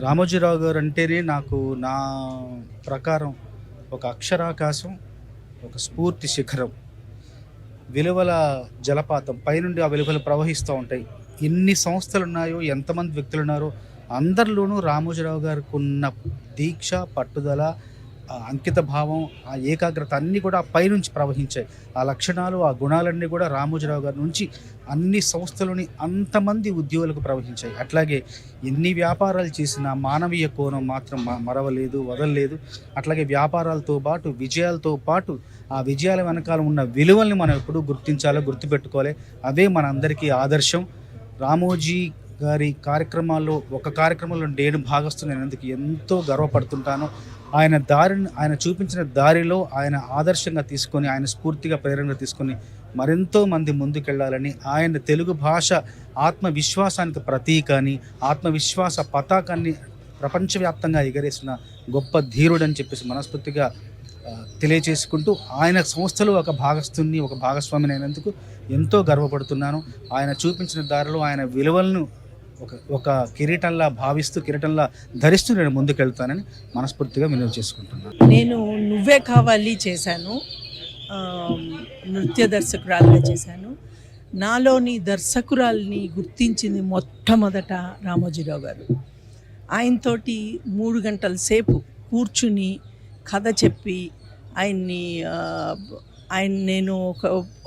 రామోజీరావు గారు అంటేనే నాకు నా ప్రకారం ఒక అక్షరాకాశం, ఒక స్ఫూర్తి శిఖరం, విలువల జలపాతం. పైనుండి ఆ విలువలు ప్రవహిస్తూ ఉంటాయి. ఎన్ని సంస్థలున్నాయో, ఎంతమంది వ్యక్తులున్నారో అందరిలోనూ రామోజీరావు గారికున్న దీక్ష, పట్టుదల, అంకిత భావం, ఆ ఏకాగ్రత అన్నీ కూడా ఆ పైనుంచి ప్రవహించాయి. ఆ లక్షణాలు, ఆ గుణాలన్నీ కూడా రామోజీరావు గారి నుంచి అన్ని సంస్థలోని అంతమంది ఉద్యోగులకు ప్రవహించాయి. అట్లాగే ఎన్ని వ్యాపారాలు చేసినా మానవీయ కోణం మాత్రం మరవలేదు, వదలలేదు. అట్లాగే వ్యాపారాలతో పాటు, విజయాలతో పాటు ఆ విజయాల వెనకాల ఉన్న విలువల్ని మనం ఎప్పుడూ గుర్తించాలో, గుర్తుపెట్టుకోవాలి. అవే మనందరికీ ఆదర్శం. రామోజీ గారి కార్యక్రమాల్లో ఒక కార్యక్రమంలో నేను భాగస్తున్నందుకు ఎంతో గర్వపడుతుంటాను. ఆయన చూపించిన దారిలో ఆయన ఆదర్శంగా తీసుకొని, ఆయన స్ఫూర్తిగా ప్రేరణగా తీసుకొని మరెంతో మంది ముందుకెళ్ళాలని, ఆయన తెలుగు భాష ఆత్మవిశ్వాసానికి ప్రతీక అని, ఆత్మవిశ్వాస పతాకాన్ని ప్రపంచవ్యాప్తంగా ఎగరేసిన గొప్ప ధీరుడని చెప్పేసి మనస్ఫూర్తిగా తెలియచేసుకుంటూ, ఆయన సంస్థలో ఒక భాగస్తుని, ఒక భాగస్వామిని అయినందుకు ఎంతో గర్వపడుతున్నాను. ఆయన చూపించిన దారిలో ఆయన విలువలను ఒక కిరీటంలా భావిస్తూ, కిరీటంలా ధరిస్తూ నేను ముందుకెళ్తానని మనస్ఫూర్తిగా వినియోగ చేసుకుంటున్నాను. నేను 'నువ్వే కావాలి' చేశాను. నృత్య దర్శకురాలుగా చేశాను. నాలోని దర్శకురాలిని గుర్తించింది మొట్టమొదట రామోజీరావు గారు. ఆయనతోటి 3 గంటల సేపు కూర్చుని కథ చెప్పి ఆయన నేను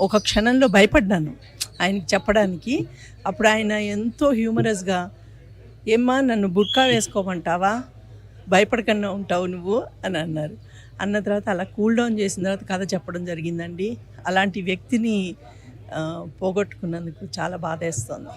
ఒక క్షణంలో భయపడ్డాను ఆయనకి చెప్పడానికి. అప్పుడు ఆయన ఎంతో హ్యూమరస్గా, ఏమ్మా నన్ను బుర్కా వేసుకోమంటావా, భయపడకుండా ఉంటావు నువ్వు అని అన్నారు. అన్న తర్వాత అలా కూల్ డౌన్ చేసిన తర్వాత కథ చెప్పడం జరిగిందండి. అలాంటి వ్యక్తిని పోగొట్టుకున్నందుకు చాలా బాధేస్తుంది.